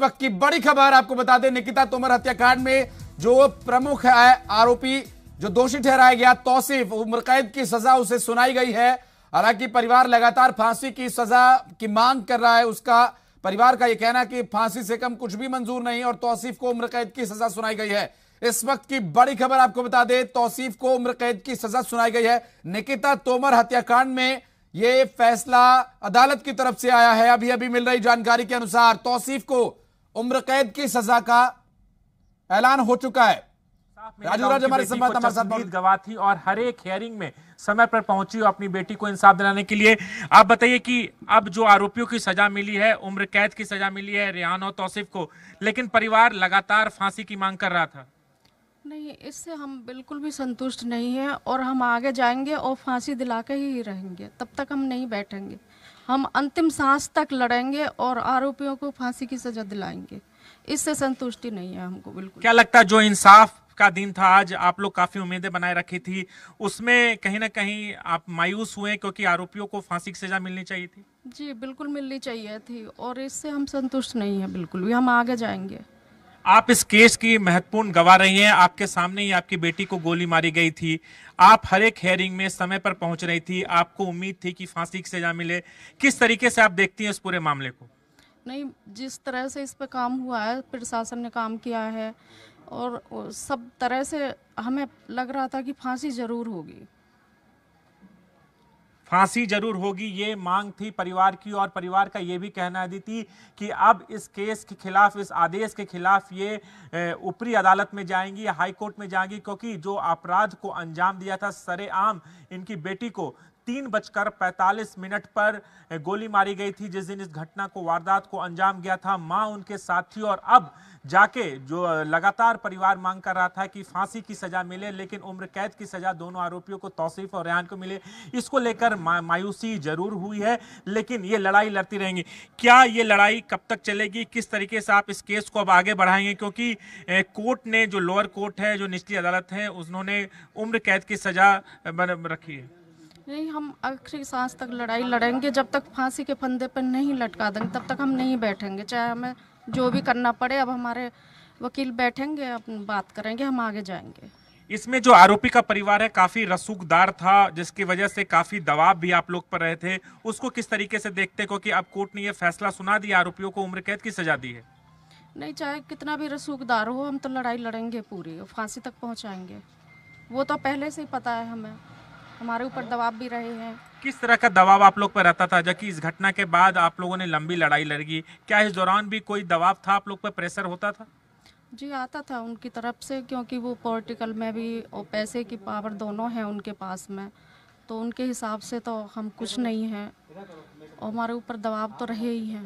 वक्त की बड़ी खबर आपको बता दें, निकिता तोमर हत्याकांड में जो प्रमुख है आरोपी, जो दोषी ठहराया गया तौसीफ, उम्र कैद की सजा उसे सुनाई गई है। हालांकि परिवार लगातार फांसी की सजा की मांग कर रहा है। उसका परिवार का यह कहना है कि फांसी से कम कुछ भी मंजूर नहीं और तौसीफ को उम्र कैद की सजा सुनाई गई है। इस वक्त की बड़ी खबर आपको बता दें, तौसीफ को उम्र कैद की सजा सुनाई गई है। निकिता तोमर हत्याकांड में यह फैसला अदालत की तरफ से आया है। अभी अभी मिल रही जानकारी के अनुसार तौसीफ को उम्र कैद की सजा का ऐलान हो चुका है। राजू राज हमारे संवाददाता हमारे साथ गवाह थी और हर एक हियरिंग में समय पर पहुंची अपनी बेटी को इंसाफ दिलाने के लिए। आप बताइए कि अब जो आरोपियों की सजा मिली है, उम्र कैद की सजा मिली है रेहान और तौसीफ को, लेकिन परिवार लगातार फांसी की मांग कर रहा था। नहीं, इससे हम बिल्कुल भी संतुष्ट नहीं हैं और हम आगे जाएंगे और फांसी दिला के ही रहेंगे। तब तक हम नहीं बैठेंगे, हम अंतिम सांस तक लड़ेंगे और आरोपियों को फांसी की सजा दिलाएंगे। इससे संतुष्टि नहीं है हमको बिल्कुल। क्या लगता है, जो इंसाफ का दिन था आज, आप लोग काफी उम्मीदें बनाए रखी थी, उसमें कहीं ना कहीं आप मायूस हुए क्योंकि आरोपियों को फांसी की सजा मिलनी चाहिए थी? जी बिल्कुल मिलनी चाहिए थी और इससे हम संतुष्ट नहीं है बिल्कुल भी। हम आगे जाएंगे। आप इस केस की महत्वपूर्ण गवाह रही हैं। आपके सामने ही आपकी बेटी को गोली मारी गई थी। आप हर एक हियरिंग में समय पर पहुंच रही थी। आपको उम्मीद थी कि फांसी की सजा मिले। किस तरीके से आप देखती हैं इस पूरे मामले को? नहीं, जिस तरह से इस पे काम हुआ है, प्रशासन ने काम किया है और सब तरह से हमें लग रहा था कि फांसी जरूर होगी। फांसी जरूर होगी, ये मांग थी परिवार की। और परिवार का ये भी कहना है अदिति कि अब इस केस के खिलाफ, इस आदेश के खिलाफ ये ऊपरी अदालत में जाएंगी, हाई कोर्ट में जाएंगी, क्योंकि जो अपराध को अंजाम दिया था सरेआम इनकी बेटी को 3:45 पर गोली मारी गई थी जिस दिन इस घटना को, वारदात को अंजाम गया था। मां उनके साथ थी और अब जाके जो लगातार परिवार मांग कर रहा था कि फांसी की सजा मिले, लेकिन उम्र कैद की सजा दोनों आरोपियों को, तौसीफ और रेहान को मिले। इसको लेकर मायूसी जरूर हुई है, लेकिन ये लड़ाई लड़ती रहेंगी। क्या ये लड़ाई कब तक चलेगी? किस तरीके से आप इस केस को अब आगे बढ़ाएंगे? क्योंकि कोर्ट ने, जो लोअर कोर्ट है, जो निचली अदालत है, उन्होंने उम्र कैद की सजा रखी है। नहीं, हम आखिरी सांस तक लड़ाई लड़ेंगे। जब तक फांसी के फंदे पर नहीं लटका देंगे तब तक हम नहीं बैठेंगे, चाहे हमें जो भी करना पड़े। अब हमारे वकील बैठेंगे, अपनी बात करेंगे, हम आगे जाएंगे। इसमें जो आरोपी का परिवार है काफी रसूखदार था, जिसकी वजह से काफी दबाव भी आप लोग पर रहे थे। उसको किस तरीके से देखते, क्योंकि अब कोर्ट ने यह फैसला सुना दिया, आरोपियों को उम्र कैद की सजा दी है? नहीं, चाहे कितना भी रसूखदार हो, हम तो लड़ाई लड़ेंगे पूरी, फांसी तक पहुँचाएंगे। वो तो पहले से ही पता है हमें, हमारे ऊपर दबाव भी रहे हैं। किस तरह का दबाव आप लोग पर रहता था, जबकि इस घटना के बाद आप लोगों ने लंबी लड़ाई लड़ी? क्या इस दौरान भी कोई दबाव था, आप लोग पर प्रेशर होता था? जी आता था उनकी तरफ से, क्योंकि वो पॉलिटिकल में भी और पैसे की पावर दोनों हैं उनके पास में, तो उनके हिसाब से तो हम कुछ नहीं हैं और हमारे ऊपर दबाव तो रहे ही हैं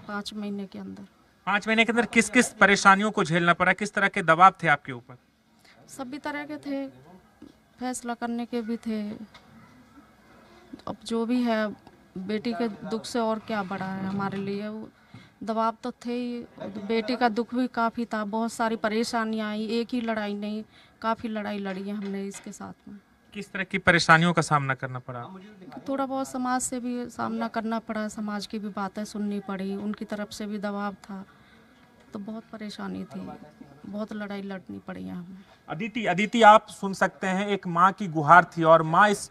5 महीने के अंदर। 5 महीने के अंदर किस किस परेशानियों को झेलना पड़ा? किस तरह के दबाव थे आपके ऊपर? सभी तरह के थे, फैसला करने के भी थे। अब जो भी है, बेटी के दुख से और क्या बड़ा है हमारे लिए। वो दबाव तो थे ही, बेटी का दुख भी काफ़ी था, बहुत सारी परेशानियाँ आई। एक ही लड़ाई नहीं, काफ़ी लड़ाई लड़ी है हमने इसके साथ में। किस तरह की परेशानियों का सामना करना पड़ा? थोड़ा बहुत समाज से भी सामना करना पड़ा, समाज की भी बातें सुननी पड़ी, उनकी तरफ से भी दबाव था, तो बहुत परेशानी थी, बहुत लड़ाई लड़नी पड़ी है हमें। अदिति आप सुन सकते हैं, एक माँ की गुहार थी और माँ इस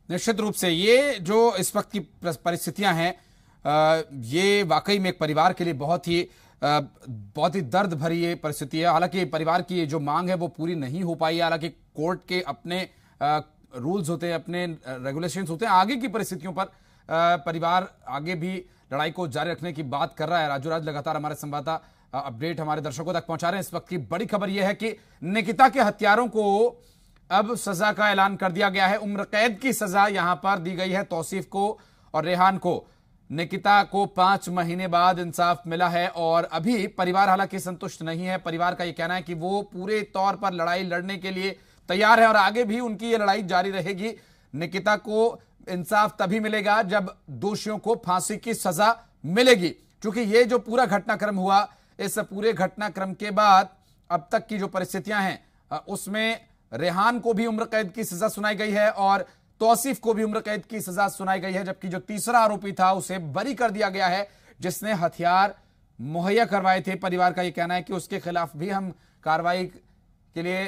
निश्चित रूप से ये जो इस वक्त की परिस्थितियां हैं, ये वाकई में एक परिवार के लिए बहुत ही दर्द भरी ये परिस्थिति है। हालांकि परिवार की जो मांग है वो पूरी नहीं हो पाई है। हालांकि कोर्ट के अपने रूल्स होते हैं, अपने रेगुलेशंस होते हैं। आगे की परिस्थितियों पर परिवार आगे भी लड़ाई को जारी रखने की बात कर रहा है। राजू राज लगातार हमारे संवाददाता अपडेट हमारे दर्शकों तक पहुंचा रहे हैं। इस वक्त की बड़ी खबर यह है कि निकिता के हत्यारों को अब सजा का ऐलान कर दिया गया है। उम्र कैद की सजा यहां पर दी गई है तौसीफ को और रेहान को। निकिता को 5 महीने बाद इंसाफ मिला है और अभी परिवार हालांकि संतुष्ट नहीं है। परिवार का यह कहना है कि वो पूरे तौर पर लड़ाई लड़ने के लिए तैयार है और आगे भी उनकी ये लड़ाई जारी रहेगी। निकिता को इंसाफ तभी मिलेगा जब दोषियों को फांसी की सजा मिलेगी। क्योंकि ये जो पूरा घटनाक्रम हुआ, इस पूरे घटनाक्रम के बाद अब तक की जो परिस्थितियां हैं उसमें रेहान को भी उम्र कैद की सजा सुनाई गई है और तौसीफ को भी उम्र कैद की सजा सुनाई गई है, जबकि जो तीसरा आरोपी था उसे बरी कर दिया गया है, जिसने हथियार मुहैया करवाए थे। परिवार का यह कहना है कि उसके खिलाफ भी हम कार्रवाई के लिए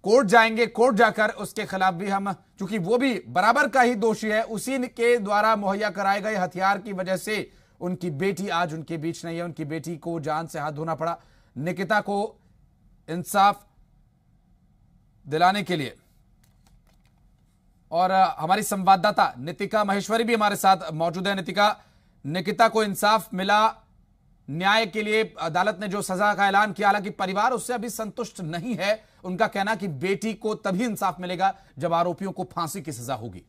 कोर्ट जाएंगे, कोर्ट जाकर उसके खिलाफ भी हम, चूंकि वो भी बराबर का ही दोषी है, उसी के द्वारा मुहैया कराए गए हथियार की वजह से उनकी बेटी आज उनके बीच नहीं है। उनकी बेटी को जान से हाथ धोना पड़ा। निकिता को इंसाफ दिलाने के लिए और हमारी संवाददाता नितिका महेश्वरी भी हमारे साथ मौजूद है। निकिता को इंसाफ मिला, न्याय के लिए अदालत ने जो सजा का ऐलान किया, हालांकि परिवार उससे अभी संतुष्ट नहीं है। उनका कहना कि बेटी को तभी इंसाफ मिलेगा जब आरोपियों को फांसी की सजा होगी।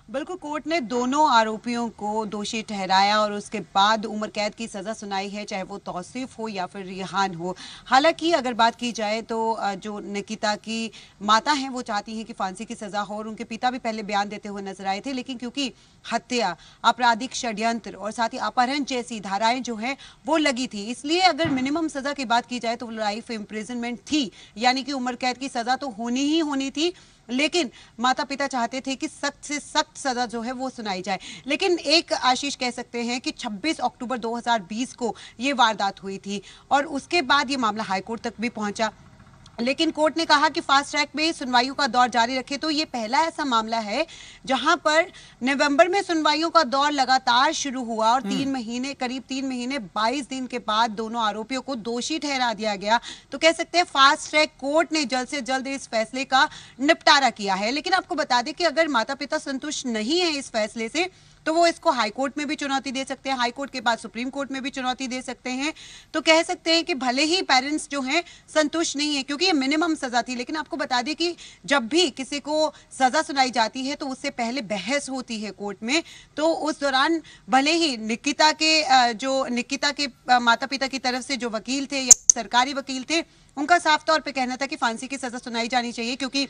बिल्कुल, कोर्ट ने दोनों आरोपियों को दोषी ठहराया और उसके बाद उम्र कैद की सजा सुनाई है, चाहे वो तौसीफ हो या फिर रिहान हो। हालांकि अगर बात की जाए तो जो निकिता की माता हैं वो चाहती हैं कि फांसी की सजा हो और उनके पिता भी पहले बयान देते हुए नजर आए थे, लेकिन क्योंकि हत्या, आपराधिक षड्यंत्र और साथ ही अपहरण जैसी धाराएं जो है वो लगी थी, इसलिए अगर मिनिमम सजा की बात की जाए तो लाइफ इम्प्रिजनमेंट थी, यानी कि उम्र कैद की सजा तो होनी ही होनी थी। लेकिन माता पिता चाहते थे कि सख्त से सख्त सजा जो है वो सुनाई जाए। लेकिन एक आशीष कह सकते हैं कि 26 अक्टूबर 2020 को ये वारदात हुई थी और उसके बाद ये मामला हाईकोर्ट तक भी पहुंचा, लेकिन कोर्ट ने कहा कि फास्ट ट्रैक में सुनवाइयों का दौर जारी रखे। तो ये पहला ऐसा मामला है जहां पर नवंबर में सुनवाइयों का दौर लगातार शुरू हुआ और करीब 3 महीने 22 दिन के बाद दोनों आरोपियों को दोषी ठहरा दिया गया। तो कह सकते हैं फास्ट ट्रैक कोर्ट ने जल्द से जल्द इस फैसले का निपटारा किया है। लेकिन आपको बता दें कि अगर माता पिता संतुष्ट नहीं है इस फैसले से तो वो इसको हाई कोर्ट में भी चुनौती दे सकते हैं, हाई कोर्ट के बाद सुप्रीम कोर्ट में भी चुनौती दे सकते हैं। तो कह सकते हैं कि भले ही पेरेंट्स जो हैं संतुष्ट नहीं है, क्योंकि ये मिनिमम सजा थी, लेकिन आपको बता दें कि जब भी किसी को सजा सुनाई जाती है तो उससे पहले बहस होती है कोर्ट में। तो उस दौरान भले ही निकिता के माता पिता की तरफ से जो वकील थे या सरकारी वकील थे, उनका साफ तौर पर कहना था कि फांसी की सजा सुनाई जानी चाहिए, क्योंकि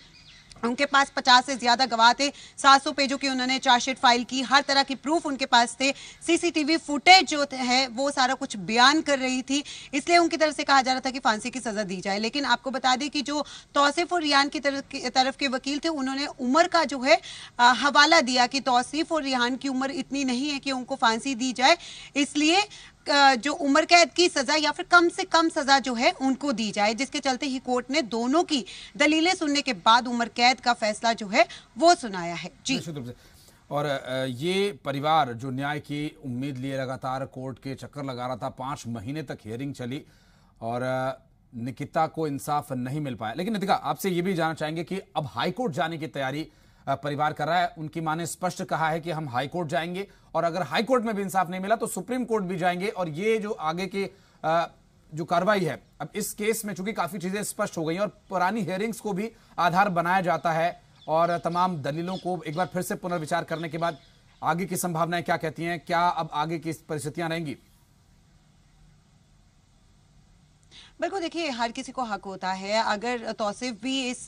उनके पास 50 से ज्यादा गवाह थे, 700 पेजों की उन्होंने चार्जशीट फाइल की, हर तरह की प्रूफ उनके पास थे, सीसीटीवी फुटेज जो है वो सारा कुछ बयान कर रही थी, इसलिए उनकी तरफ से कहा जा रहा था कि फांसी की सजा दी जाए। लेकिन आपको बता दें कि जो तौसीफ और रिहान की तरफ के वकील थे, उन्होंने उम्र का जो है हवाला दिया कि तौसीफ और रिहान की उम्र इतनी नहीं है कि उनको फांसी दी जाए, इसलिए जो उम्र कैद की सजा या फिर कम से कम सजा जो है उनको दी जाए, जिसके चलते ही कोर्ट ने दोनों की दलीलें सुनने के बाद उम्र कैद का फैसला जो है वो सुनाया है। जी, और ये परिवार जो न्याय की उम्मीद लिए लगातार कोर्ट के चक्कर लगा रहा था, 5 महीने तक हियरिंग चली और निकिता को इंसाफ नहीं मिल पाया। लेकिन नितिका, आपसे ये भी जानना चाहेंगे कि अब हाईकोर्ट जाने की तैयारी परिवार कर रहा है। उनकी मां ने स्पष्ट कहा है कि हम हाईकोर्ट जाएंगे और अगर हाईकोर्ट में भी इंसाफ नहीं मिला तो सुप्रीम कोर्ट भी जाएंगे। और ये जो आगे के जो कार्रवाई है, अब इस केस में चूंकि काफी चीजें स्पष्ट हो गई और पुरानी हियरिंग्स को भी आधार बनाया जाता है और तमाम दलीलों को एक बार फिर से पुनर्विचार करने के बाद आगे की संभावनाएं क्या कहती हैं? क्या अब आगे की परिस्थितियां रहेंगी? बिल्कुल, देखिए हर किसी को हक होता है, अगर तौसीफ भी इस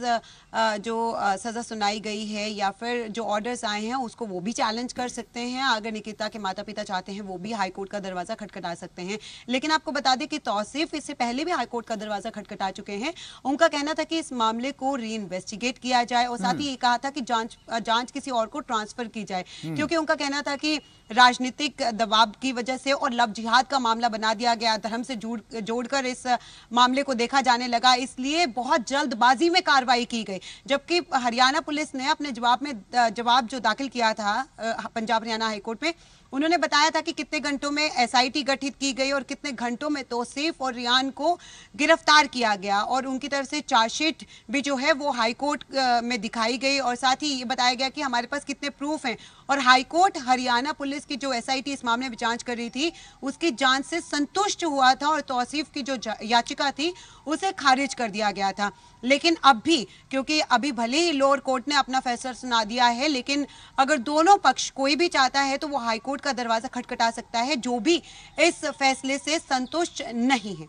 जो सज़ा सुनाई गई है या फिर जो ऑर्डर्स आए हैं उसको वो भी चैलेंज कर सकते हैं। अगर निकिता के माता पिता चाहते हैं वो भी हाई कोर्ट का दरवाज़ा खटखटा सकते हैं। लेकिन आपको बता दें कि तौसीफ इससे पहले भी हाई कोर्ट का दरवाज़ा खटखटा चुके हैं। उनका कहना था कि इस मामले को री इन्वेस्टिगेट किया जाए और साथ ही ये कहा था कि जांच किसी और को ट्रांसफर की जाए, क्योंकि उनका कहना था कि राजनीतिक दबाव की वजह से और लव जिहाद का मामला बना दिया गया, धर्म से जोड़कर इस मामले को देखा जाने लगा, इसलिए बहुत जल्दबाजी में कार्रवाई की गई। जबकि हरियाणा पुलिस ने अपने जवाब जो दाखिल किया था पंजाब हरियाणा हाईकोर्ट में, उन्होंने बताया था कि कितने घंटों में एसआईटी गठित की गई और कितने घंटों में तौसीफ और रिहान को गिरफ्तार किया गया और उनकी तरफ से चार्जशीट भी जो है वो हाईकोर्ट में दिखाई गई और साथ ही ये बताया गया कि हमारे पास कितने प्रूफ हैं। और हाईकोर्ट हरियाणा पुलिस की जो एसआईटी इस मामले में जांच कर रही थी उसकी जांच से संतुष्ट हुआ था और तौसीफ की जो याचिका थी उसे खारिज कर दिया गया था। लेकिन अब भी, क्योंकि अभी भले ही लोअर कोर्ट ने अपना फैसला सुना दिया है, लेकिन अगर दोनों पक्ष कोई भी चाहता है तो वो हाईकोर्ट का दरवाजा खटखटा सकता है, जो भी इस फैसले से संतुष्ट नहीं है।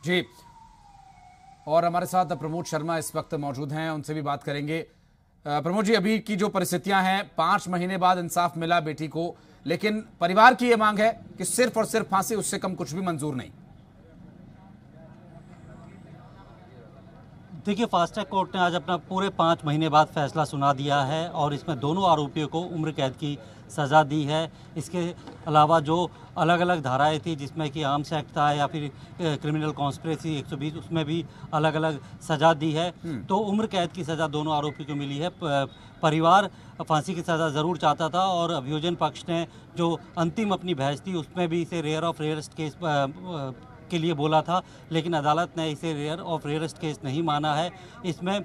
जी, और हमारे साथ प्रमोद शर्मा इस वक्त मौजूद हैं, उनसे भी बात करेंगे। प्रमोद जी, अभी की जो परिस्थितियां हैं, 5 महीने बाद इंसाफ मिला बेटी को, लेकिन परिवार की यह मांग है कि सिर्फ और सिर्फ फांसी, उससे कम कुछ भी मंजूर नहीं। देखिए, फास्ट ट्रैक कोर्ट ने आज अपना पूरे 5 महीने बाद फैसला सुना दिया है और इसमें दोनों आरोपियों को उम्र कैद की सज़ा दी है। इसके अलावा जो अलग अलग धाराएं थी, जिसमें कि आर्म्स एक्ट था या फिर क्रिमिनल कॉन्स्पिरेसी 120, उसमें भी अलग अलग सज़ा दी है। तो उम्र कैद की सज़ा दोनों आरोपियों को मिली है। परिवार फांसी की सज़ा ज़रूर चाहता था और अभियोजन पक्ष ने जो अंतिम अपनी बहस थी उसमें भी इसे रेयर ऑफ रेयरेस्ट केस के लिए बोला था, लेकिन अदालत ने इसे रेयर ऑफ रेयरेस्ट केस नहीं माना है। इसमें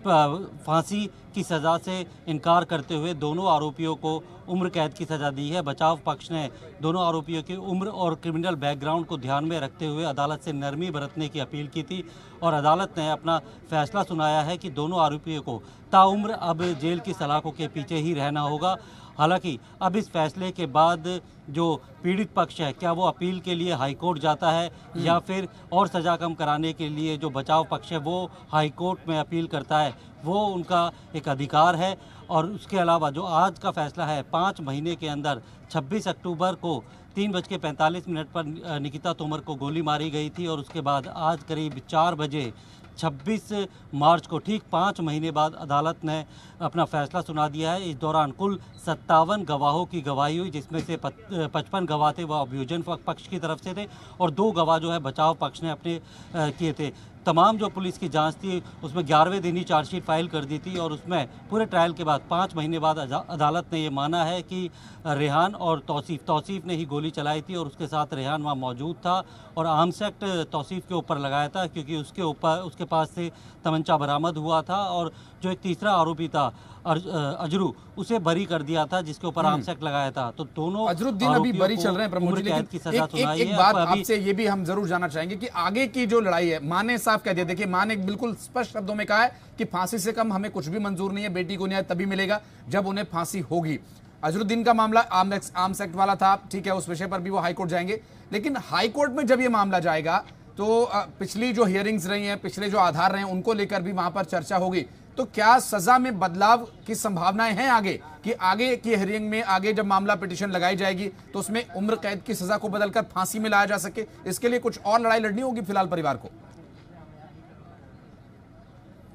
फांसी की सज़ा से इनकार करते हुए दोनों आरोपियों को उम्र कैद की सज़ा दी है। बचाव पक्ष ने दोनों आरोपियों की उम्र और क्रिमिनल बैकग्राउंड को ध्यान में रखते हुए अदालत से नरमी बरतने की अपील की थी और अदालत ने अपना फैसला सुनाया है कि दोनों आरोपियों को ताउम्र अब जेल की सलाखों के पीछे ही रहना होगा। हालांकि अब इस फैसले के बाद जो पीड़ित पक्ष है, क्या वो अपील के लिए हाईकोर्ट जाता है या फिर और सज़ा कम कराने के लिए जो बचाव पक्ष है वो हाईकोर्ट में अपील करता है, वो उनका एक अधिकार है। और उसके अलावा जो आज का फैसला है, 5 महीने के अंदर 26 अक्टूबर को 3:45 पर निकिता तोमर को गोली मारी गई थी और उसके बाद आज करीब 4 बजे 26 मार्च को ठीक 5 महीने बाद अदालत ने अपना फैसला सुना दिया है। इस दौरान कुल 57 गवाहों की गवाही हुई, जिसमें से 55 गवाह थे वह अभियोजन पक्ष की तरफ से थे और 2 गवाह जो है बचाव पक्ष ने अपने किए थे। तमाम जो पुलिस की जांच थी उसमें 11वें दिन ही चार्जशीट फाइल कर दी थी और उसमें पूरे ट्रायल के बाद 5 महीने बाद अदालत ने ये माना है कि रेहान और तौसीफ ने ही गोली चलाई थी और उसके साथ रेहान वहाँ मौजूद था और आर्म्स एक्ट तौसीफ के ऊपर लगाया था क्योंकि उसके पास से तमंचा बरामद हुआ था और जो एक तीसरा आरोपी था अजरू, उसे बरी कर दिया था जिसके ऊपर आर्म्स एक्ट लगाया था। तो दोनों अजरुद्दीन अभी बरी चल रहे हैं प्रमोद जी, लेकिन एक बात आपसे ये भी हम जरूर जानना चाहेंगे कि आगे की जो लड़ाई है, मां ने साफ कह दिया, देखिए मां ने बिल्कुल स्पष्ट शब्दों में कहा है कि फांसी से कम हमें कुछ भी मंजूर नहीं है, बेटी को न्याय तभी मिलेगा जब उन्हें फांसी होगी। अजरुद्दीन का मामला आर्म्स एक्ट वाला था, ठीक है, उस विषय पर भी वो हाईकोर्ट जाएंगे, लेकिन हाईकोर्ट में जब ये मामला जाएगा तो पिछली जो हियरिंग्स रही हैं, पिछले जो आधार रहे हैं, उनको लेकर भी वहां पर चर्चा होगी। तो क्या सजा में बदलाव की संभावनाएं हैं आगे, कि आगे की हियरिंग में, आगे जब मामला पिटीशन लगाई जाएगी तो उसमें उम्र कैद की सजा को बदलकर फांसी में लाया जा सके? इसके लिए कुछ और लड़ाई लड़नी होगी फिलहाल परिवार को?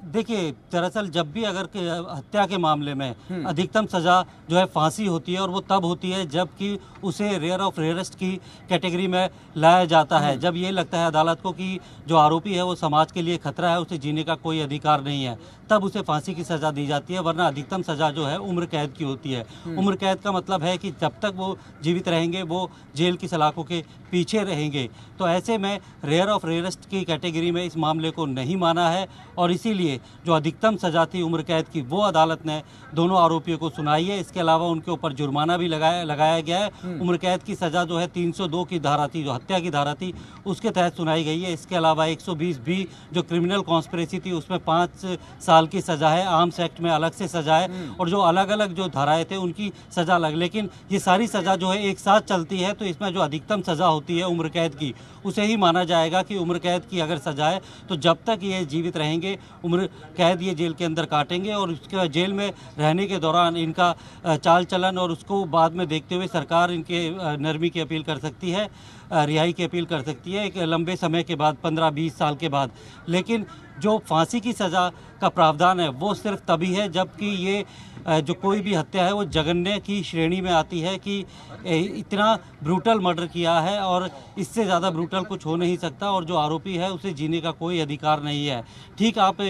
देखिए, दरअसल जब भी अगर हत्या के मामले में अधिकतम सजा जो है फांसी होती है और वो तब होती है जबकि उसे रेयर ऑफ रेयरेस्ट की कैटेगरी में लाया जाता है, जब ये लगता है अदालत को कि जो आरोपी है वो समाज के लिए खतरा है, उसे जीने का कोई अधिकार नहीं है, तब उसे फांसी की सज़ा दी जाती है। वरना अधिकतम सज़ा जो है उम्र कैद की होती है। उम्र कैद का मतलब है कि जब तक वो जीवित रहेंगे वो जेल की सलाखों के पीछे रहेंगे। तो ऐसे में रेयर ऑफ रेयरेस्ट की कैटेगरी में इस मामले को नहीं माना है और इसीलिए जो अधिकतम सज़ा थी उम्र कैद की वो अदालत ने दोनों आरोपियों को सुनाई है। इसके अलावा उनके ऊपर जुर्माना भी लगाया गया है। उम्र कैद की सज़ा जो है 302 की धारा थी, जो हत्या की धारा थी, उसके तहत सुनाई गई है। इसके अलावा 120 बी जो क्रिमिनल कॉन्स्पिरेसी थी उसमें 5 साल की सज़ा है, आर्म्स एक्ट में अलग से सज़ा है और जो अलग अलग जो धाराएं थे उनकी सज़ा अलग। लेकिन ये सारी सज़ा जो है एक साथ चलती है, तो इसमें जो अधिकतम सज़ा होती है उम्र कैद की उसे ही माना जाएगा कि उम्र कैद की अगर सज़ा है तो जब तक ये जीवित रहेंगे उम्र कैद ये जेल के अंदर काटेंगे और उसके जेल में रहने के दौरान इनका चाल चलन और उसको बाद में देखते हुए सरकार इनके नरमी की अपील कर सकती है, रिहाई की अपील कर सकती है एक लंबे समय के बाद, 15-20 साल के बाद। लेकिन जो फांसी की सज़ा का प्रावधान है वो सिर्फ तभी है जबकि ये जो कोई भी हत्या है वो जघन्य की श्रेणी में आती है कि इतना ब्रूटल मर्डर किया है और इससे ज़्यादा ब्रूटल कुछ हो नहीं सकता और जो आरोपी है उसे जीने का कोई अधिकार नहीं है। ठीक, आप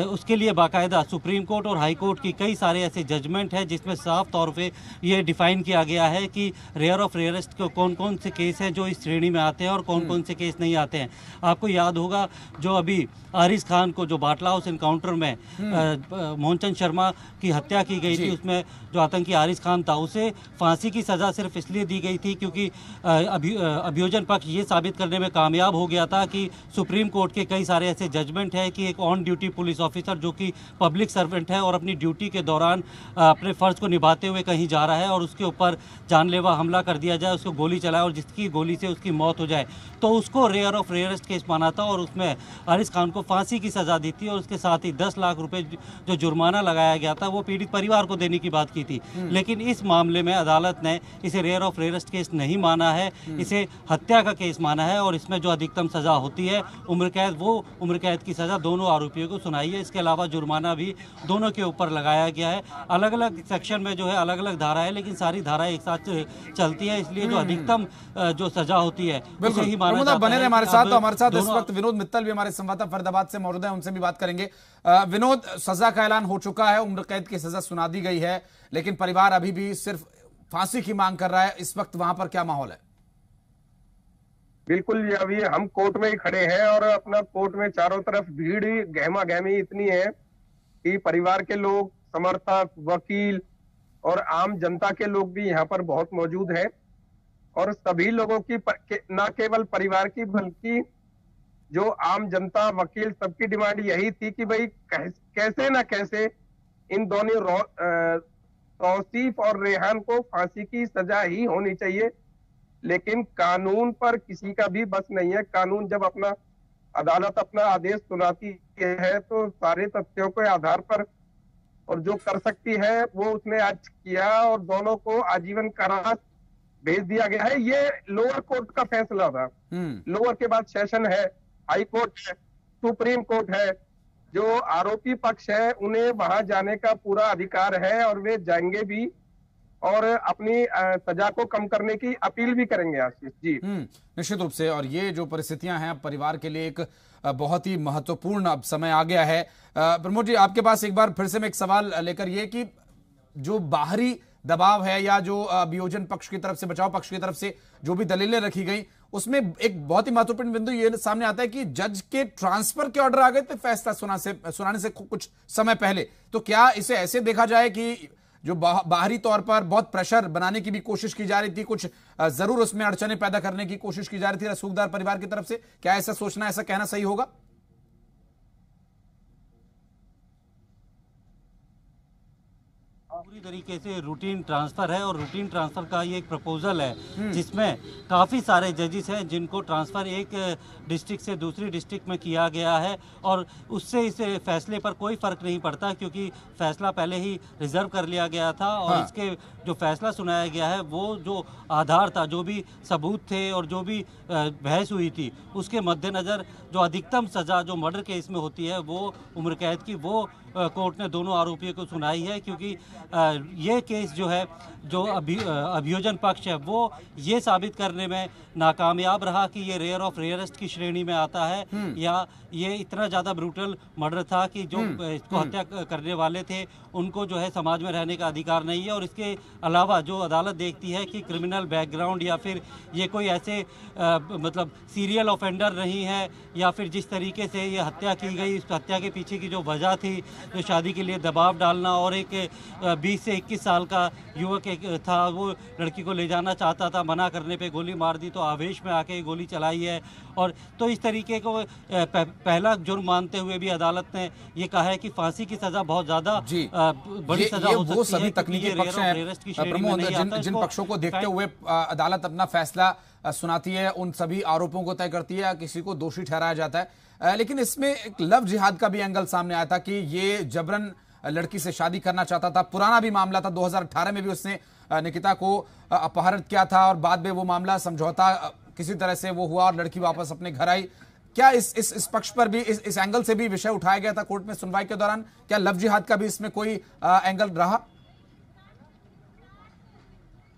उसके लिए बाकायदा सुप्रीम कोर्ट और हाई कोर्ट की कई सारे ऐसे जजमेंट हैं जिसमें साफ तौर पे ये डिफ़ाइन किया गया है कि रेयर ऑफ रेयरेस्ट के कौन कौन से केस हैं जो इस श्रेणी में आते हैं और कौन कौन से केस नहीं आते हैं। आपको याद होगा जो अभी आरिस खान को जो बाटला हाउस इनकाउंटर में मोहनचंद शर्मा की हत्या की गई थी, उसमें जो आतंकी आरिस खान था उसे फांसी की सज़ा सिर्फ इसलिए दी गई थी क्योंकि अभियोजन पक्ष ये साबित करने में कामयाब हो गया था कि सुप्रीम कोर्ट के कई सारे ऐसे जजमेंट हैं कि एक ऑन ड्यूटी पुलिस ऑफिसर जो कि पब्लिक सर्वेंट है और अपनी ड्यूटी के दौरान अपने फ़र्ज को निभाते हुए कहीं जा रहा है और उसके ऊपर जानलेवा हमला कर दिया जाए, उसको गोली चलाए और जिसकी गोली से उसकी मौत हो जाए, तो उसको रेयर ऑफ रेयरेस्ट केस माना था और उसमें आरिस खान को फांसी की सज़ा दी थी और उसके साथ ही 10 लाख रुपए जो जुर्माना लगाया गया था वो पीड़ित परिवार परिवार को देने की बात की थी। लेकिन इस मामले में अदालत ने इसे रेयर ऑफ रेयरेस्ट केस नहीं माना है, इसे हत्या का केस माना है और इसमें जो अधिकतम सजा होती है उम्र कैद, वो उम्र कैद की सजा दोनों आरोपियों को सुनाई है। इसके अलावा जुर्माना भी दोनों के ऊपर लगाया गया है। अलग अलग सेक्शन में जो है अलग अलग धारा है, लेकिन सारी धाराएं एक साथ चलती है, इसलिए जो अधिकतम जो सजा होती है उसे ही माना जाता है। बने रहे हमारे साथ। तो हमारे साथ इस वक्त विनोद मित्तल भी हमारे संवाददाता फरीदाबाद से मौजूद है, उनसे भी बात करेंगे। विनोद, सजा का ऐलान हो चुका है, उम्र कैद की सजा सुना दी गई है, लेकिन परिवार अभी भी सिर्फ फांसी की मांग कर रहा है। इस वक्त वहां पर क्या माहौल है? बिल्कुल, अभी हम कोर्ट में ही खड़े हैं और अपना कोर्ट में चारों तरफ भीड़ ही गहमा गहमी इतनी है कि परिवार के लोग, समर्थक, वकील और आम जनता के लोग भी यहाँ पर बहुत मौजूद हैं। और सभी लोगों की न केवल परिवार की बल्कि जो आम जनता, वकील, सबकी डिमांड यही थी कि भाई कैसे ना कैसे इन दोनों तौसीफ और रेहान को फांसी की सजा ही होनी चाहिए। लेकिन कानून पर किसी का भी बस नहीं है। कानून जब अदालत अपना आदेश सुनाती है तो सारे तथ्यों के आधार पर और जो कर सकती है वो उसने आज किया और दोनों को आजीवन कारावास भेज दिया गया है। ये लोअर कोर्ट का फैसला था। लोअर के बाद सेशन है, हाई कोर्ट है, सुप्रीम कोर्ट है। जो आरोपी पक्ष है उन्हें वहां जाने का पूरा अधिकार है और वे जाएंगे भी और अपनी सजा को कम करने की अपील भी करेंगे। आशीष जी, निश्चित रूप से। और ये जो परिस्थितियां हैं परिवार के लिए एक बहुत ही महत्वपूर्ण अब समय आ गया है। प्रमोद जी, आपके पास एक बार फिर से मैं एक सवाल लेकर ये कि जो बाहरी दबाव है या जो अभियोजन पक्ष की तरफ से, बचाव पक्ष की तरफ से जो भी दलीलें रखी गई, उसमें एक बहुत ही महत्वपूर्ण बिंदु ये सामने आता है कि जज के ट्रांसफर के ऑर्डर आ गए थे फैसला सुनाने से कुछ समय पहले। तो क्या इसे ऐसे देखा जाए कि जो बाहरी तौर पर बहुत प्रेशर बनाने की भी कोशिश की जा रही थी, कुछ जरूर उसमें अड़चने पैदा करने की कोशिश की जा रही थी रसूखदार परिवार की तरफ से, क्या ऐसा सोचना, ऐसा कहना सही होगा? पूरी तरीके से रूटीन ट्रांसफर है और रूटीन ट्रांसफर का ये एक प्रपोजल है जिसमें काफ़ी सारे जजेस हैं जिनको ट्रांसफ़र एक डिस्ट्रिक्ट से दूसरी डिस्ट्रिक्ट में किया गया है और उससे इस फैसले पर कोई फ़र्क नहीं पड़ता क्योंकि फैसला पहले ही रिजर्व कर लिया गया था। और इसके जो फैसला सुनाया गया है वो जो आधार था, जो भी सबूत थे और जो भी बहस हुई थी, उसके मद्देनज़र जो अधिकतम सज़ा जो मर्डर केस में होती है वो उम्र कैद की, वो कोर्ट ने दोनों आरोपियों को सुनाई है। क्योंकि ये केस जो है, जो अभियोजन पक्ष है वो ये साबित करने में नाकामयाब रहा कि ये रेयर ऑफ रेयरेस्ट की श्रेणी में आता है या ये इतना ज़्यादा ब्रूटल मर्डर था कि जो इसको हत्या करने वाले थे उनको जो है समाज में रहने का अधिकार नहीं है। और इसके अलावा जो अदालत देखती है कि क्रिमिनल बैकग्राउंड या फिर ये कोई ऐसे मतलब सीरियल ऑफेंडर नहीं है या फिर जिस तरीके से ये हत्या की गई, इस हत्या के पीछे की जो वजह थी, जो शादी के लिए दबाव डालना और एक 20 से 21 साल का युवक एक था, वो लड़की को ले जाना चाहता था, मना करने पे गोली मार दी, तो आवेश में आके गोली चलाई है। और तो इस तरीके को पहला जुर्म मानते हुए भी अदालत ने ये कहा है कि फांसी की सजा बहुत ज़्यादा बड़ी सजा हो सकती है। वो सभी तकनीकी पक्ष हैं प्रमोद, जिन पक्षों को देखते हुए अदालत अपना फैसला सुनाती है, उन सभी आरोपों को तय करती है, किसी को दोषी ठहराया जाता है। लेकिन इसमें एक लव जिहाद का भी एंगल सामने आया था कि ये जबरन लड़की से शादी करना चाहता था। पुराना भी मामला था, 2018 में भी उसने निकिता को अपहरित किया था और बाद में वो मामला समझौता किसी तरह से वो हुआ और लड़की वापस अपने घर आई। क्या इस पक्ष पर भी इस एंगल से भी विषय उठाया गया था कोर्ट में सुनवाई के दौरान? क्या लव जिहाद का भी इसमें कोई एंगल रहा?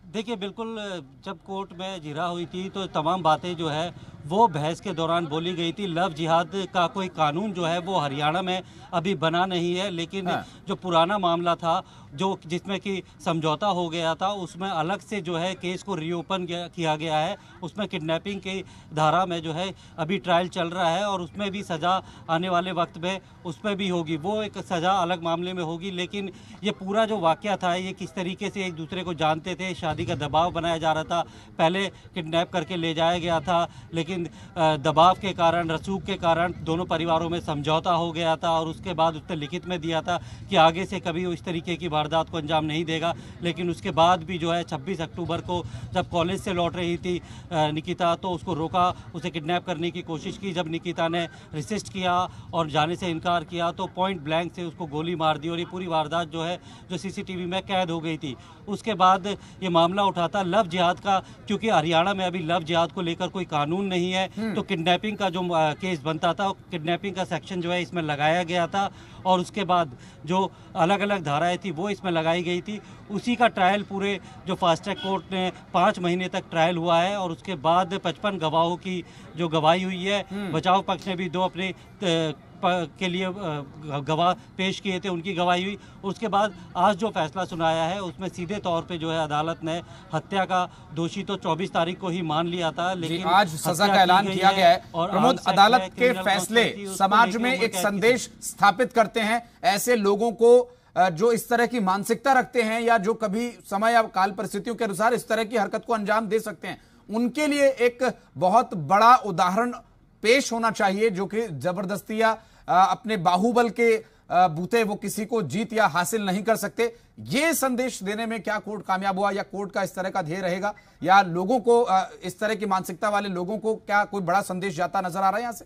देखिए, बिल्कुल जब कोर्ट में जिरा हुई थी तो तमाम बातें जो है वो बहस के दौरान बोली गई थी। लव जिहाद का कोई कानून जो है वो हरियाणा में अभी बना नहीं है, लेकिन जो पुराना मामला था जो जिसमें कि समझौता हो गया था, उसमें अलग से जो है केस को रीओपन किया गया है। उसमें किडनैपिंग की धारा में जो है अभी ट्रायल चल रहा है और उसमें भी सज़ा आने वाले वक्त में उसमें भी होगी, वो एक सज़ा अलग मामले में होगी। लेकिन ये पूरा जो वाक़या था, ये किस तरीके से एक दूसरे को जानते थे, शादी का दबाव बनाया जा रहा था, पहले किडनैप करके ले जाया गया था, लेकिन दबाव के कारण, रसूख के कारण दोनों परिवारों में समझौता हो गया था और उसके बाद उसने लिखित में दिया था कि आगे से कभी इस तरीके की वारदात को अंजाम नहीं देगा। लेकिन उसके बाद भी जो है 26 अक्टूबर को जब कॉलेज से लौट रही थी निकिता, तो उसको रोका, उसे किडनैप करने की कोशिश की। जब निकिता ने रेसिस्ट किया और जाने से इनकार किया तो पॉइंट ब्लैंक से उसको गोली मार दी और ये पूरी वारदात जो है जो सीसीटीवी में कैद हो गई थी। उसके बाद ये मामला उठाता लव जिहाद का, क्योंकि हरियाणा में अभी लव जिहाद को लेकर कोई कानून नहीं है, तो किडनैपिंग का जो केस बनता था, किडनैपिंग का सेक्शन जो है इसमें लगाया गया था और उसके बाद जो अलग अलग धाराएं थी वो इसमें लगाई गई थी। उसी का ट्रायल पूरे जो फास्ट ट्रैक कोर्ट ने 5 महीने तक ट्रायल हुआ है और उसके बाद 55 गवाहों की जो गवाही हुई है, बचाव पक्ष ने भी 2 अपने के लिए गवाह पेश किए थे, उनकी गवाही हुई। उसके बाद आज जो फैसला सुनाया है उसमें सीधे तौर पे जो है अदालत ने हत्या का दोषी तो 24 तारीख को ही मान लिया था, लेकिन आज सजा का ऐलान किया गया है। प्रमोद, अदालत के फैसले समाज में एक संदेश स्थापित करते हैं ऐसे लोगों को जो इस तरह की मानसिकता रखते हैं या जो कभी समय या काल परिस्थितियों के अनुसार इस तरह की हरकत को अंजाम दे सकते हैं, उनके लिए एक बहुत बड़ा उदाहरण पेश होना चाहिए, जो कि जबरदस्ती या अपने बाहुबल के बूते वो किसी को जीत या हासिल नहीं कर सकते। ये संदेश देने में क्या कोर्ट कामयाब हुआ, या कोर्ट का इस तरह का ध्येय रहेगा, या लोगों को इस तरह की मानसिकता वाले लोगों को क्या कोई बड़ा संदेश जाता नजर आ रहा है यहां से?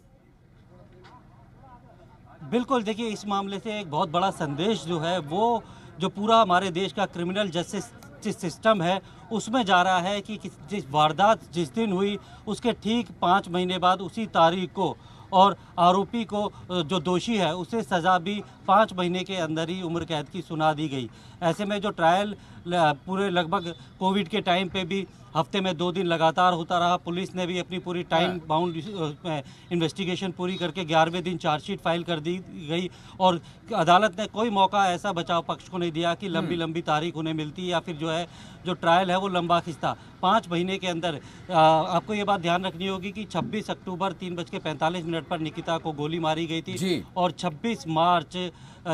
बिल्कुल, देखिए इस मामले से एक बहुत बड़ा संदेश जो है वो जो पूरा हमारे देश का क्रिमिनल जस्टिस सिस्टम है उसमें जा रहा है कि जिस वारदात जिस दिन हुई उसके ठीक 5 महीने बाद उसी तारीख को और आरोपी को जो दोषी है उसे सज़ा भी 5 महीने के अंदर ही उम्र कैद की सुना दी गई। ऐसे में जो ट्रायल पूरे लगभग कोविड के टाइम पे भी हफ्ते में 2 दिन लगातार होता रहा, पुलिस ने भी अपनी पूरी टाइम बाउंड इन्वेस्टिगेशन पूरी करके 11वें दिन चार्जशीट फाइल कर दी गई और अदालत ने कोई मौका ऐसा बचाव पक्ष को नहीं दिया कि लंबी लंबी तारीख उन्हें मिलती या फिर जो है जो ट्रायल है वो लंबा खिंचता। 5 महीने के अंदर आपको ये बात ध्यान रखनी होगी कि 26 अक्टूबर 3:45 पर निकिता को गोली मारी गई थी और 26 मार्च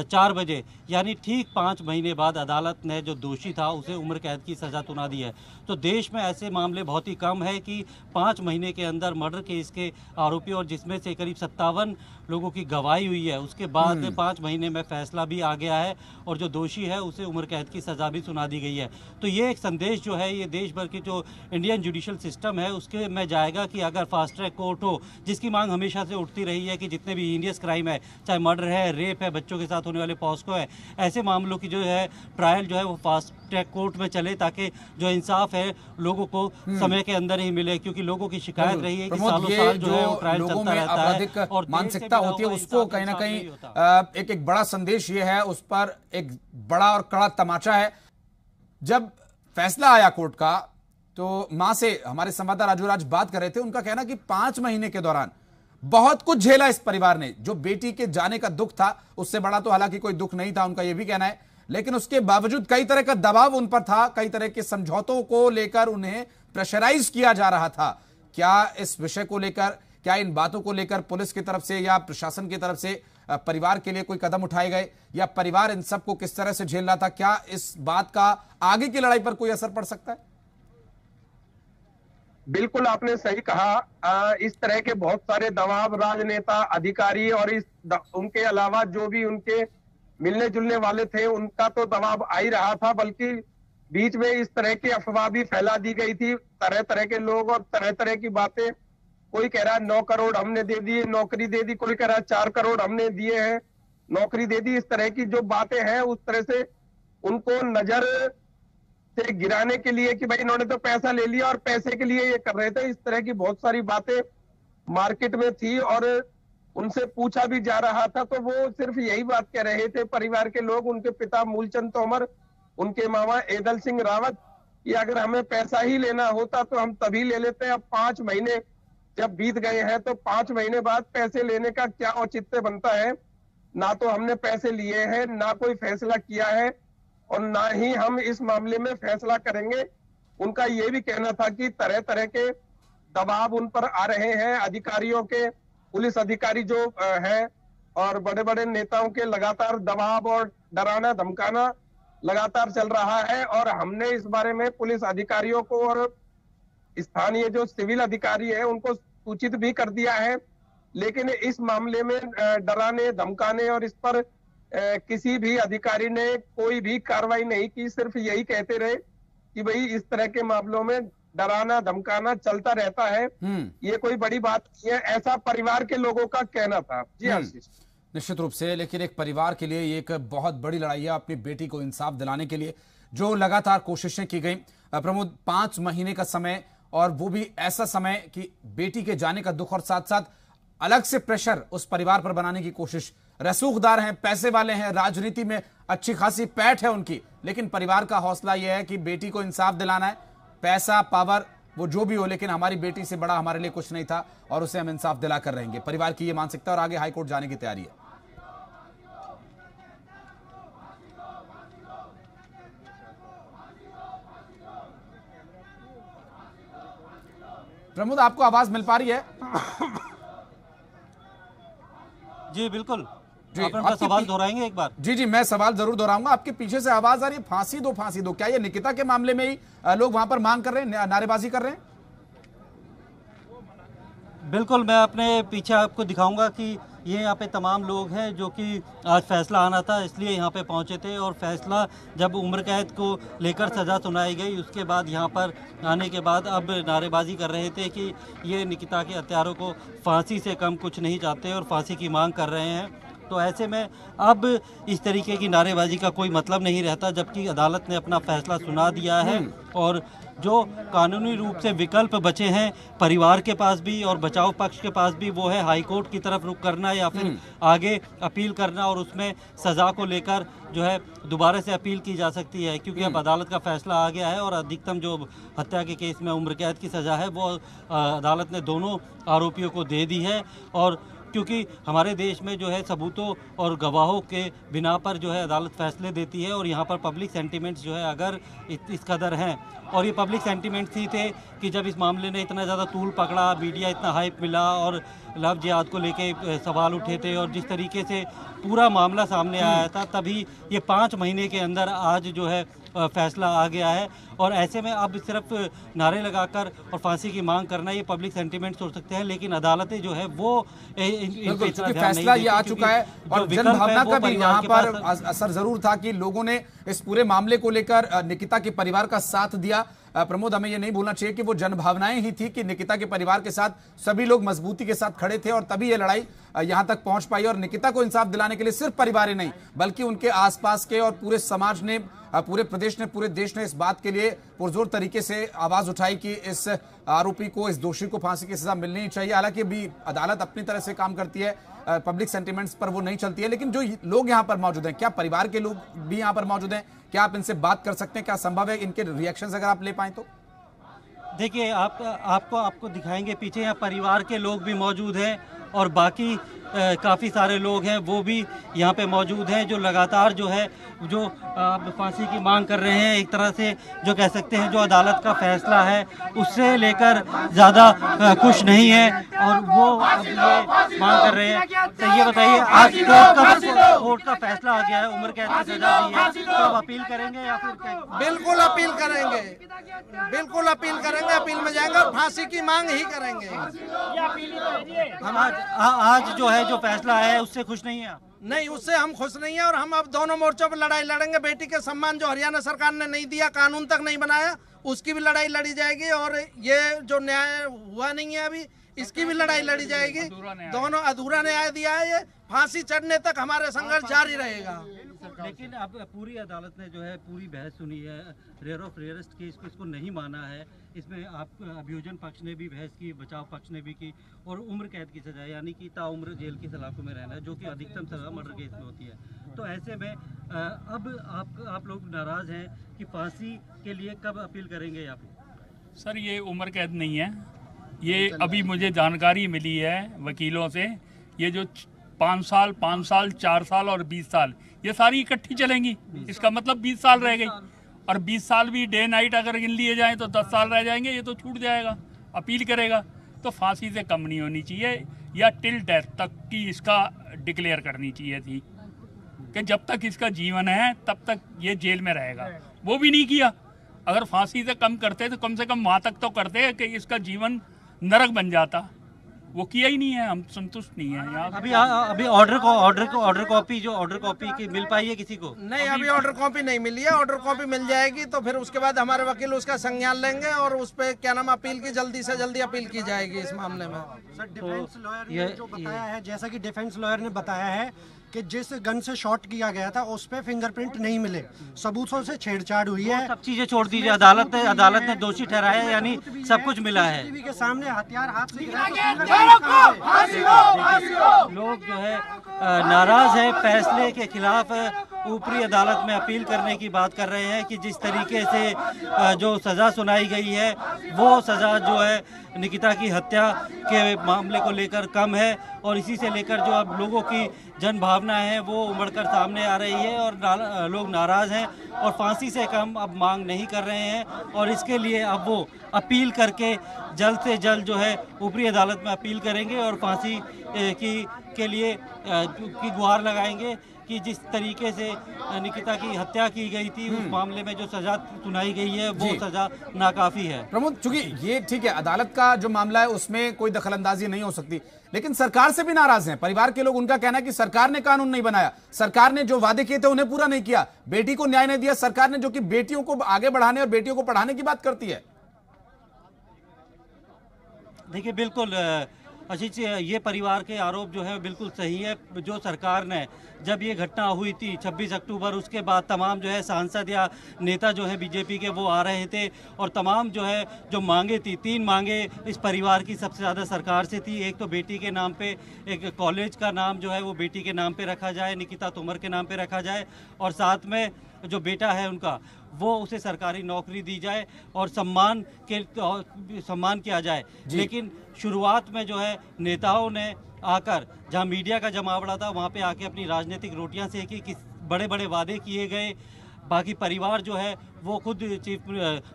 4 बजे यानी ठीक 5 महीने बाद अदालत ने जो दोषी था उसे उम्र कैद की सजा सुना दी है। तो देश में ऐसे मामले बहुत ही कम है कि 5 महीने के अंदर मर्डर केस के आरोपी और जिसमें से करीब 57 लोगों की गवाही हुई है उसके बाद 5 महीने में फैसला भी आ गया है और जो दोषी है उसे उम्र कैद की सजा भी सुना दी गई है। तो ये एक संदेश जो है ये देश भर की जो इंडियन जुडिशल सिस्टम है उसके में जाएगा कि अगर फास्ट ट्रैक कोर्ट हो, जिसकी मांग हमेशा से उठती रही है कि जितने भी हीनियस क्राइम है, चाहे मर्डर है, रेप है, बच्चों के साथ होने वाले पॉस्को है, ऐसे मामलों की जो है ट्रायल जो है वो फास्ट ट्रैक कोर्ट में चले ताकि जो इंसाफ है लोगों को समय के अंदर ही मिले, क्योंकि लोगों की शिकायत रही है कि सालों साल जो है वो ट्रायल चलता रहता है और मानसिकता होती है उसको कहीं ना कहीं एक बड़ा संदेश ये है, उस पर एक बड़ा और कड़ा तमाचा है। जब फैसला आया कोर्ट का तो मां से हमारे संवाददाता राजू राज बात कर रहे थे, उनका कहना कि 5 महीने के दौरान बहुत कुछ झेला इस परिवार ने। जो बेटी के जाने का दुख था उससे बड़ा तो हालांकि कोई दुख नहीं था, उनका यह भी कहना है, लेकिन उसके बावजूद कई तरह का दबाव उन पर था, कई तरह के समझौतों को लेकर उन्हें प्रेशराइज किया जा रहा था। क्या इस विषय को लेकर, क्या इन बातों को लेकर पुलिस की तरफ से या प्रशासन की तरफ से परिवार के लिए कोई कदम उठाए गए, या परिवार इन सबको किस तरह से झेल रहा था? क्या इस बात का आगे की लड़ाई पर कोई असर पड़ सकता है? बिल्कुल आपने सही कहा। इस तरह के बहुत सारे दबाव राजनेता, अधिकारी और उनके अलावा जो भी उनके मिलने जुलने वाले थे उनका तो दबाव आ ही रहा था, बल्कि बीच में इस तरह की अफवाह भी फैला दी गई थी, तरह तरह के लोग और तरह तरह की बातें। कोई कह रहा है 9 करोड़ हमने दे दिए, नौकरी दे दी, कोई कह रहा है 4 करोड़ हमने दिए हैं, नौकरी दे दी। इस तरह की जो बातें हैं उस तरह से उनको नजर से गिराने के लिए कि भाई इन्होंने तो पैसा ले लिया और पैसे के लिए ये कर रहे थे, इस तरह की बहुत सारी बातें मार्केट में थी और उनसे पूछा भी जा रहा था तो वो सिर्फ यही बात कह रहे थे परिवार के लोग, उनके पिता मूलचंद तोमर, उनके मामा एदल सिंह रावत, कि अगर हमें पैसा ही लेना होता तो हम तभी ले लेते हैं। अब 5 महीने जब बीत गए हैं तो 5 महीने बाद पैसे लेने का क्या औचित्य बनता है? ना तो हमने पैसे लिए हैं, ना कोई फैसला किया है और ना ही हम इस मामले में फैसला करेंगे। उनका ये भी कहना था कि तरह तरह के दबाव उन पर आ रहे हैं, अधिकारियों के, पुलिस अधिकारी जो हैं और बड़े बड़े नेताओं के लगातार दबाव और डराना धमकाना लगातार चल रहा है। और हमने इस बारे में पुलिस अधिकारियों को और स्थानीय जो सिविल अधिकारी है उनको सूचित भी कर दिया है, लेकिन इस मामले में डराने धमकाने और इस पर किसी भी अधिकारी ने कोई भी कार्रवाई नहीं की, सिर्फ यही कहते रहे कि भाई इस तरह के मामलों में डराना धमकाना चलता रहता है, ये कोई बड़ी बात नहीं है, ऐसा परिवार के लोगों का कहना था। जी आशीष। निश्चित रूप से, लेकिन एक परिवार के लिए ये एक बहुत बड़ी लड़ाई है अपनी बेटी को इंसाफ दिलाने के लिए, जो लगातार कोशिशें की गई। प्रमोद, 5 महीने का समय, और वो भी ऐसा समय कि बेटी के जाने का दुख और साथ साथ अलग से प्रेशर उस परिवार पर बनाने की कोशिश। रसूखदार हैं, पैसे वाले हैं, राजनीति में अच्छी खासी पैठ है उनकी, लेकिन परिवार का हौसला यह है कि बेटी को इंसाफ दिलाना है। पैसा, पावर, वो जो भी हो, लेकिन हमारी बेटी से बड़ा हमारे लिए कुछ नहीं था और उसे हम इंसाफ दिलाकर रहेंगे। परिवार की ये मानसिकता, और आगे हाईकोर्ट जाने की तैयारी है। प्रमोद, आपको आवाज मिल पा रही है? जी बिल्कुल। आप अपना सवाल दोहराएंगे एक बार? जी, मैं सवाल जरूर दोहराऊंगा। आपके पीछे से आवाज आ रही है, फांसी दो फांसी दो। क्या ये निकिता के मामले में ही लोग वहां पर मांग कर रहे हैं, नारेबाजी कर रहे हैं? बिल्कुल, मैं अपने पीछे आपको दिखाऊंगा कि ये यहाँ पे तमाम लोग हैं जो कि आज फैसला आना था इसलिए यहाँ पे पहुँचे थे, और फैसला जब उम्र कैद को लेकर सज़ा सुनाई गई उसके बाद यहाँ पर आने के बाद अब नारेबाजी कर रहे थे कि ये निकिता के हत्यारों को फांसी से कम कुछ नहीं चाहते और फांसी की मांग कर रहे हैं। तो ऐसे में अब इस तरीके की नारेबाजी का कोई मतलब नहीं रहता, जबकि अदालत ने अपना फैसला सुना दिया है। और जो कानूनी रूप से विकल्प बचे हैं परिवार के पास भी और बचाव पक्ष के पास भी, वो है हाई कोर्ट की तरफ रुख करना या फिर आगे अपील करना, और उसमें सज़ा को लेकर जो है दोबारा से अपील की जा सकती है, क्योंकि अब अदालत का फैसला आ गया है और अधिकतम जो हत्या के केस में उम्र कैद की सज़ा है वो अदालत ने दोनों आरोपियों को दे दी है। और क्योंकि हमारे देश में जो है सबूतों और गवाहों के बिना पर जो है अदालत फैसले देती है, और यहाँ पर पब्लिक सेंटिमेंट्स जो है अगर इस कदर हैं, और ये पब्लिक सेंटिमेंट्स ही थे कि जब इस मामले ने इतना ज़्यादा तूल पकड़ा, मीडिया इतना हाइप मिला और लव जिहाद को लेके सवाल उठे थे, और जिस तरीके से पूरा मामला सामने आया था, तभी ये 5 महीने के अंदर आज जो है फैसला आ गया है। और ऐसे में अब सिर्फ नारे लगाकर और फांसी की मांग करना ये पब्लिक सेंटिमेंट्स हो सकते हैं, लेकिन अदालतें जो है वो फैसला ये आ चुका है, और जनभावना का भी यहाँ पर असर जरूर था कि लोगों ने इस पूरे मामले को लेकर निकिता के परिवार का साथ दिया। प्रमोद, हमें ये नहीं भूलना चाहिए कि वो जनभावनाएं ही थी कि निकिता के परिवार के साथ सभी लोग मजबूती के साथ खड़े थे, और तभी ये लड़ाई यहां तक पहुंच पाई। और निकिता को इंसाफ दिलाने के लिए सिर्फ परिवार ही नहीं, बल्कि उनके आसपास के और पूरे समाज ने, पूरे प्रदेश ने, पूरे देश ने इस बात के लिए पुरजोर तरीके से आवाज उठाई कि इस आरोपी को, इस दोषी को फांसी की सजा मिलनी ही चाहिए। हालांकि भी अदालत अपनी तरह से काम करती है, पब्लिक सेंटिमेंट्स पर वो नहीं चलती है, लेकिन जो लोग यहाँ पर मौजूद हैं, क्या परिवार के लोग भी यहाँ पर मौजूद हैं? क्या आप इनसे बात कर सकते हैं? क्या संभव है इनके रिएक्शंस अगर आप ले पाएं तो? देखिए, आपको दिखाएंगे पीछे, यहाँ परिवार के लोग भी मौजूद हैं और बाकी काफ़ी सारे लोग हैं वो भी यहाँ पे मौजूद हैं, जो लगातार जो है जो फांसी की मांग कर रहे हैं। एक तरह से जो कह सकते हैं जो अदालत का फैसला है उससे लेकर ज़्यादा खुश नहीं है, और वो अब ये मांग कर रहे हैं। तो ये बताइए, आज कोर्ट का फैसला आ गया है, उम्र कैद की सजा दी है, तो आप अपील करेंगे या फिर? बिल्कुल अपील करेंगे, बिल्कुल अपील करेंगे, अपील में जाएंगे और फांसी की मांग ही करेंगे। हम आज जो है जो फैसला आया है उससे खुश नहीं है? नहीं, उससे हम खुश नहीं है, और हम अब दोनों मोर्चों पर लड़ाई लड़ेंगे। बेटी के सम्मान जो हरियाणा सरकार ने नहीं दिया, कानून तक नहीं बनाया, उसकी भी लड़ाई लड़ी जाएगी, और ये जो न्याय हुआ नहीं है अभी, इसकी भी लड़ाई लड़ी जाएगी। दोनों अधूरा न्याय दिया है, ये फांसी चढ़ने तक हमारे संघर्ष जारी रहेगा। लेकिन अब पूरी अदालत ने जो है पूरी बहस सुनी है, रेयर ऑफ रेयरेस्ट केस को इसको नहीं माना है। इसमें आप अभियोजन पक्ष ने भी बहस की, बचाव पक्ष ने भी की, और उम्र कैद की सजा यानी कि ताउम्र जेल की सलाखों में रहना, जो कि अधिकतम सजा मर्डर केस में होती है। तो ऐसे में अब आप लोग नाराज हैं कि फांसी के लिए कब अपील करेंगे आप? सर, ये उम्र कैद नहीं है, ये अभी मुझे जानकारी मिली है वकीलों से, ये जो 5 साल, 4 साल और 20 साल, ये सारी इकट्ठी चलेंगी। इसका मतलब 20 साल रह गई, और 20 साल भी डे नाइट अगर गिन लिए जाएं तो 10 साल रह जाएंगे, ये तो छूट जाएगा। अपील करेगा तो फांसी से कम नहीं होनी चाहिए, या टिल डेथ तक की इसका डिक्लेयर करनी चाहिए थी कि जब तक इसका जीवन है तब तक ये जेल में रहेगा। वो भी नहीं किया। अगर फांसी से कम करते तो कम से कम वहाँ तक तो करते कि इसका जीवन नरक बन जाता, वो किया ही नहीं है, हम संतुष्ट नहीं है यहाँ। अभी ऑर्डर कॉपी की मिल पाई है किसी को? नहीं, अभी ऑर्डर कॉपी नहीं मिली है। ऑर्डर कॉपी मिल जाएगी तो फिर उसके बाद हमारे वकील उसका संज्ञान लेंगे और उस पे क्या नाम अपील की जल्दी से जल्दी अपील की जाएगी इस मामले में। सर, डिफेंस लॉयर ने जो बताया है, जैसा कि डिफेंस लॉयर ने बताया है कि जिस गन से शॉट किया गया था उस पे फिंगरप्रिंट नहीं मिले, सबूतों से छेड़छाड़ हुई है। सब चीजें छोड़ दीजिए, अदालत ने दोषी ठहराया, यानी सब कुछ मिला है। टीवी के सामने हथियार हाथ में लोग जो है नाराज है, फैसले के खिलाफ ऊपरी अदालत में अपील करने की बात कर रहे हैं कि जिस तरीके से जो सजा सुनाई गई है वो सजा जो है निकिता की हत्या के मामले को लेकर कम है, और इसी से लेकर जो अब लोगों की जन भावना है वो उमड़कर सामने आ रही है और लोग नाराज हैं और फांसी से कम अब मांग नहीं कर रहे हैं, और इसके लिए अब वो अपील करके जल्द से जल्द जो है ऊपरी अदालत में अपील करेंगे और फांसी के लिए की गुहार लगाएंगे कि जिस तरीके से निकिता की हत्या की गई थी उस मामले में जो सजा सुनाई गई है वो सजा नाकाफी है। प्रमोद, चूंकि ये ठीक है, अदालत का जो मामला है उसमें कोई दखलंदाजी नहीं हो सकती, लेकिन सरकार से भी नाराज हैं परिवार के लोग। उनका कहना है कि सरकार ने कानून नहीं बनाया, सरकार ने जो वादे किए थे उन्हें पूरा नहीं किया, बेटी को न्याय नहीं दिया सरकार ने, जो कि बेटियों को आगे बढ़ाने और बेटियों को पढ़ाने की बात करती है। देखिए, बिल्कुल आशीष, ये परिवार के आरोप जो है बिल्कुल सही है। जो सरकार ने जब ये घटना हुई थी 26 अक्टूबर, उसके बाद तमाम जो है सांसद या नेता जो है बीजेपी के वो आ रहे थे और तमाम जो है जो मांगे थी, 3 मांगे इस परिवार की सबसे ज़्यादा सरकार से थी। एक तो बेटी के नाम पे एक कॉलेज का नाम जो है वो बेटी के नाम पे रखा जाए, निकिता तोमर के नाम पे रखा जाए, और साथ में जो बेटा है उनका वो उसे सरकारी नौकरी दी जाए और सम्मान किया जाए। लेकिन शुरुआत में जो है नेताओं ने आकर, जहां मीडिया का जमावड़ा था, वहां पे आके अपनी राजनीतिक रोटियां सेकी, कि बड़े बड़े वादे किए गए। बाकी परिवार जो है वो खुद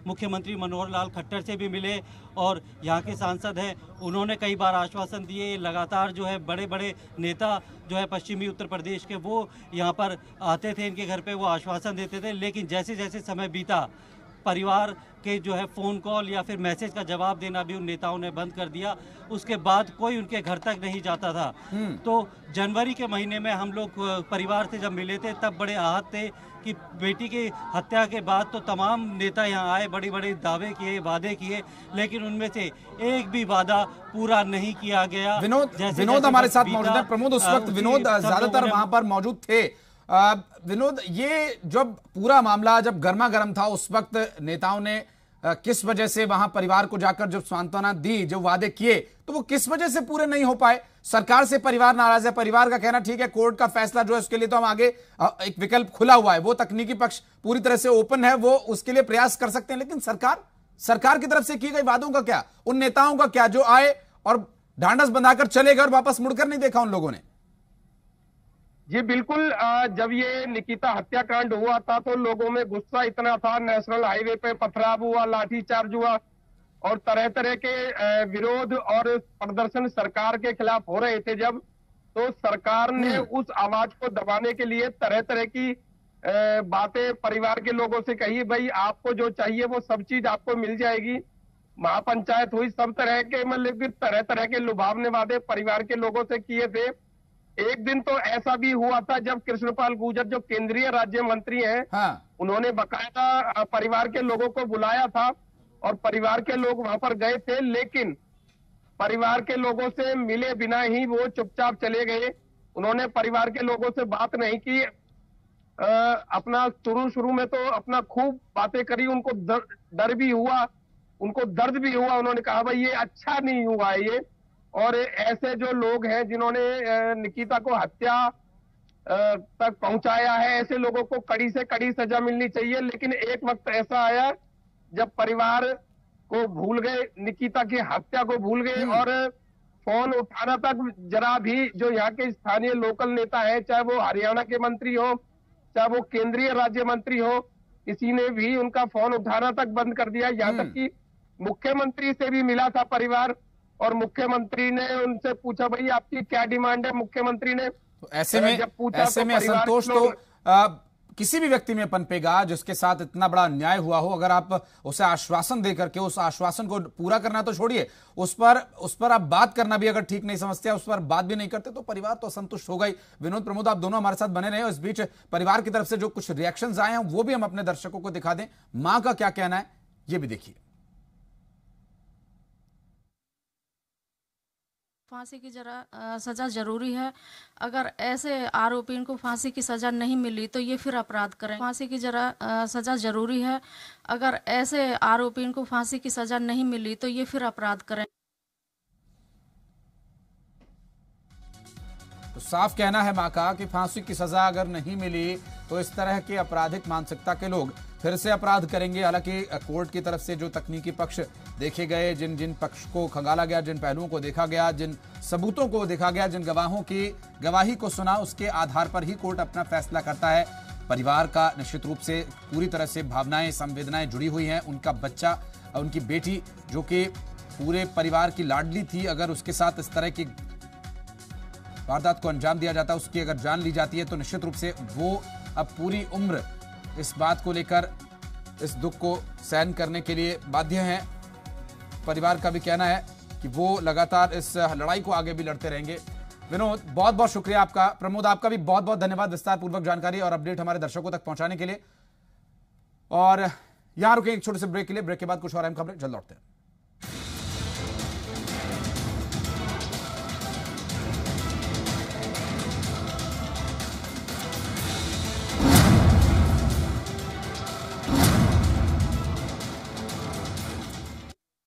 मुख्यमंत्री मनोहर लाल खट्टर से भी मिले और यहाँ के सांसद हैं, उन्होंने कई बार आश्वासन दिए। लगातार जो है बड़े बड़े नेता जो है पश्चिमी उत्तर प्रदेश के वो यहाँ पर आते थे, इनके घर पे वो आश्वासन देते थे। लेकिन जैसे जैसे समय बीता, परिवार के जो है फ़ोन कॉल या फिर मैसेज का जवाब देना भी उन नेताओं ने बंद कर दिया। उसके बाद कोई उनके घर तक नहीं जाता था। तो जनवरी के महीने में हम लोग परिवार से जब मिले थे तब बड़े आहत थे कि बेटी की हत्या के बाद तो तमाम नेता यहाँ आए, बड़े बड़े दावे किए, वादे किए, लेकिन उनमें से एक भी वादा पूरा नहीं किया गया। विनोद हमारे साथ मौजूद है। प्रमोद, उस वक्त विनोद ज्यादातर वहां पर मौजूद थे। विनोद, ये जब पूरा मामला जब गर्मा गर्म था उस वक्त नेताओं ने किस वजह से वहां परिवार को जाकर जब सांत्वना दी, जो वादे किए, तो वो किस वजह से पूरे नहीं हो पाए? सरकार से परिवार नाराज है, परिवार का कहना ठीक है कोर्ट का फैसला जो है उसके लिए तो हम आगे एक विकल्प खुला हुआ है, वो तकनीकी पक्ष पूरी तरह से ओपन है, वो उसके लिए प्रयास कर सकते हैं, लेकिन सरकार की तरफ से किए गए वादों का क्या, उन नेताओं का क्या जो आए और ढांढस बंधाकर चले गए और वापस मुड़कर नहीं देखा उन लोगों ने? जी बिल्कुल, जब ये निकिता हत्याकांड हुआ था तो लोगों में गुस्सा इतना था, नेशनल हाईवे पे पथराव हुआ, लाठीचार्ज हुआ और तरह तरह के विरोध और प्रदर्शन सरकार के खिलाफ हो रहे थे। जब तो सरकार ने उस आवाज को दबाने के लिए तरह तरह की बातें परिवार के लोगों से कही, भाई आपको जो चाहिए वो सब चीज आपको मिल जाएगी। महापंचायत हुई, सब तरह के मतलब तरह तरह के लुभावने वादे परिवार के लोगों से किए थे। एक दिन तो ऐसा भी हुआ था जब कृष्णपाल गुर्जर जो केंद्रीय राज्य मंत्री हैं, उन्होंने बकायदा परिवार के लोगों को बुलाया था और परिवार के लोग वहां पर गए थे, लेकिन परिवार के लोगों से मिले बिना ही वो चुपचाप चले गए। उन्होंने परिवार के लोगों से बात नहीं की। अपना शुरू में तो अपना खूब बातें करी, उनको डर भी हुआ, उनको दर्द भी हुआ। उन्होंने कहा भाई ये अच्छा नहीं हुआ है ये, और ऐसे जो लोग हैं जिन्होंने निकिता को हत्या तक पहुंचाया है, ऐसे लोगों को कड़ी से कड़ी सजा मिलनी चाहिए। लेकिन एक वक्त ऐसा आया जब परिवार को भूल गए, निकिता की हत्या को भूल गए और फोन उठाना तक जरा भी जो यहाँ के स्थानीय लोकल नेता है, चाहे वो हरियाणा के मंत्री हो, चाहे वो केंद्रीय राज्य मंत्री हो, किसी ने भी उनका फोन उठाना तक बंद कर दिया। यहाँ तक कि मुख्यमंत्री से भी मिला था परिवार और मुख्यमंत्री ने उनसे पूछा भाई आपकी क्या डिमांड है। मुख्यमंत्री ने तो ऐसे में असंतोष तो किसी भी व्यक्ति में पनपेगा जिसके साथ इतना बड़ा अन्याय हुआ हो, अगर आप उसे आश्वासन देकर के उस आश्वासन को पूरा करना तो छोड़िए, उस पर आप बात करना भी अगर ठीक नहीं समझते, उस पर बात भी नहीं करते, तो परिवार तो असंतुष्ट होगा ही। विनोद, प्रमोद, आप दोनों हमारे साथ बने रहे। इस बीच परिवार की तरफ से जो कुछ रिएक्शंस आए हैं वो भी हम अपने दर्शकों को दिखा दें। मां का क्या कहना है ये भी देखिए। फांसी की सजा जरूरी है। अगर ऐसे आरोपी को फांसी की सजा नहीं मिली तो ये फिर अपराध करें। फांसी की सजा जरूरी है। अगर ऐसे आरोपी को फांसी की सजा नहीं मिली तो ये फिर अपराध करें। तो साफ कहना है मां का कि फांसी की सजा अगर नहीं मिली तो इस तरह के आपराधिक मानसिकता के लोग फिर से अपराध करेंगे। हालांकि कोर्ट की तरफ से जो तकनीकी पक्ष देखे गए, जिन जिन पक्ष को खंगाला गया, जिन पहलुओं को देखा गया, जिन सबूतों को देखा गया, जिन गवाहों की गवाही को सुना, उसके आधार पर ही कोर्ट अपना फैसला करता है। परिवार का निश्चित रूप से पूरी तरह से भावनाएं, संवेदनाएं जुड़ी हुई हैं। उनका बच्चा, उनकी बेटी जो कि पूरे परिवार की लाडली थी, अगर उसके साथ इस तरह की वारदात को अंजाम दिया जाता, उसकी अगर जान ली जाती है, तो निश्चित रूप से वो अब पूरी उम्र इस बात को लेकर, इस दुख को सहन करने के लिए बाध्य हैं। परिवार का भी कहना है कि वो लगातार इस लड़ाई को आगे भी लड़ते रहेंगे। विनोद, बहुत बहुत शुक्रिया आपका। प्रमोद, आपका भी बहुत बहुत धन्यवाद विस्तार पूर्वक जानकारी और अपडेट हमारे दर्शकों तक पहुंचाने के लिए। और यहां रुके एक छोटे से ब्रेक के लिए। ब्रेक के बाद कुछ और अहम खबरें जल्द लौटते हैं।